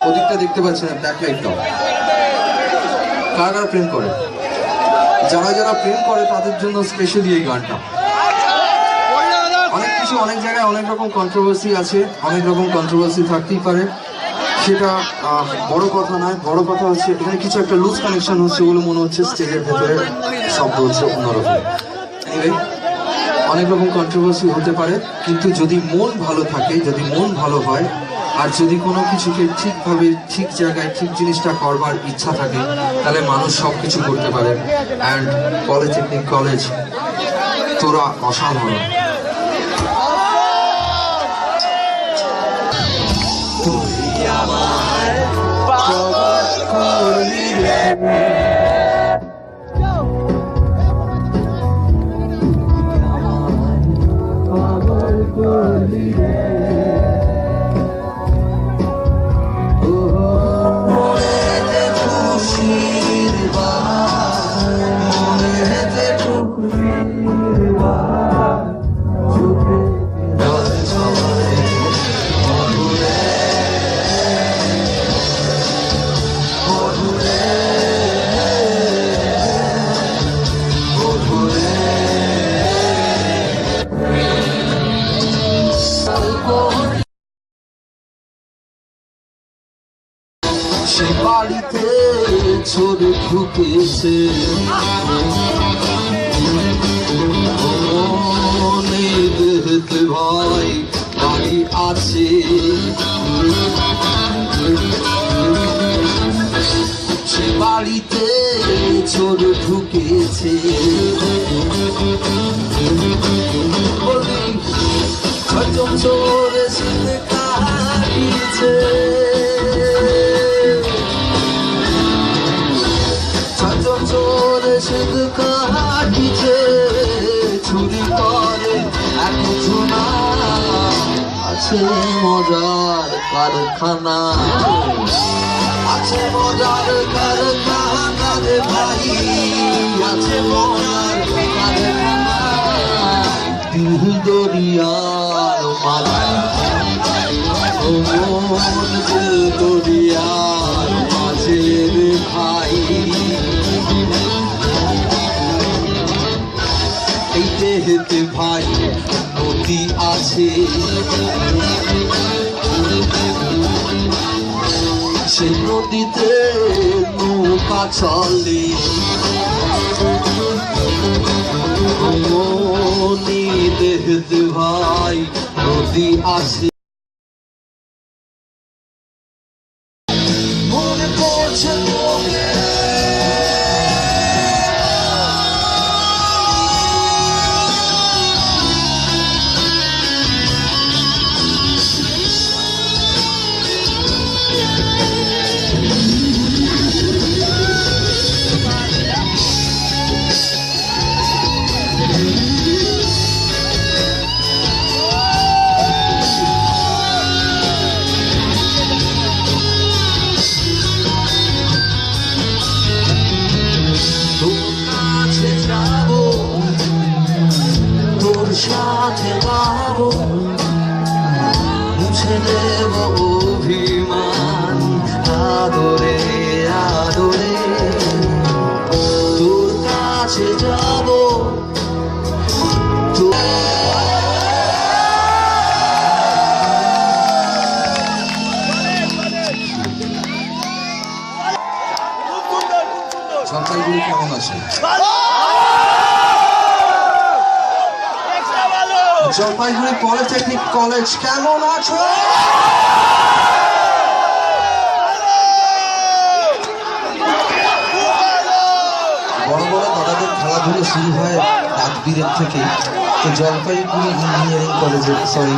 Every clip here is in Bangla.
ওদিকটা দেখতে পাচ্ছেন না, ব্ল্যাক লাইট দাও। কারা প্রেম করে, যারা যারা প্রেম করে তাদের জন্য স্পেশালি এই গানটা। অনেক কিছু, অনেক জায়গায় অনেক রকম কন্ট্রোভার্সি আছে, অনেক রকম কন্ট্রোভার্সি থাকতেই পারে, সেটা বড় কথা নয়। বড় কথা হচ্ছে এখানে কিছু একটা লুজ কানেকশন হচ্ছে বলে মনে হচ্ছে, স্টেজের ভেতরে শব্দ হচ্ছে অন্যরকম। অনেক রকম কন্ট্রোভার্সি হতে পারে, কিন্তু যদি মন ভালো থাকে, যদি মন ভালো হয়, আর যদি কোনো কিছুকে ঠিকভাবে ঠিক জায়গায় ঠিক জিনিসটা করবার ইচ্ছা থাকে, তাহলে মানুষ সব কিছু করতে পারে। অ্যান্ড পলিটেকনিক কলেজ, তোরা অসাধারণ। সে বাড়িতে ছোড়ে ঢুকেছে, মনে দেখতে ভয় বাড়ি আছে। সে বাড়িতে ছোড়ে ঢুকেছে, ছজন চোরে শীতে কাটিয়েছে, শুধু কাটিছে চুরি করে এখন না। আছে মজার কারখানা, আছে মজার কারখানা রে ভাই, আছে মজার কারখানা। দিল দরিয়ার মাঝে, ও মন দিল দরিয়ার মাঝে রে ভাই। এই দেহেতে ভাই নদী আছে, সে নদীতে নৌকা চলে, দেহেতে ভাই নদী আছে। মনে পড়ছে তোকে, সাথে পাবো মুছে দেব অভিমান আদরে আদরে, তোর কাছে যাব। জলপাইগুড়ি কেমন আছে? জলপাইগুড়ি পলিটেকনিক কলেজ কেমন আছো? বড় বড় দাদাদের খেলাধুলো শুরু হয় রাতবিরের থেকে। তো জলপাইগুড়ি ইঞ্জিনিয়ারিং কলেজের, সরি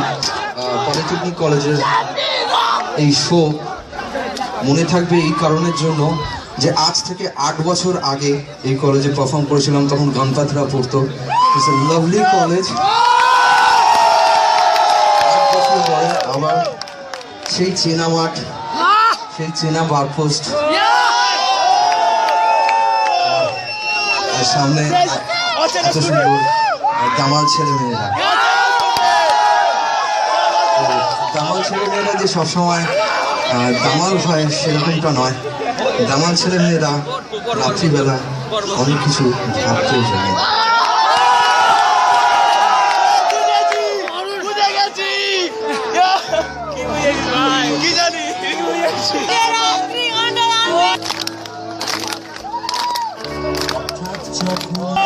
পলিটেকনিক কলেজের এই শো মনে থাকবে এই কারণের জন্য যে আজ থেকে 8 বছর আগে এই কলেজে পারফর্ম করেছিলাম, তখন গণপাতরা পড়তো। It's a lovely college. আবার সেই চেনা মাঠ, সেই চেনা বারপোস্ট, সামনে এত সুন্দর দামাল ছেলেমেয়েরা। দামাল ছেলেমেয়েরা যে সবসময় দামাল হয় সেরকমটা নয়। দামাল ছেলে মেয়েরা রাত্রিবেলা অনেক কিছু ভাবতেও জানে। যখন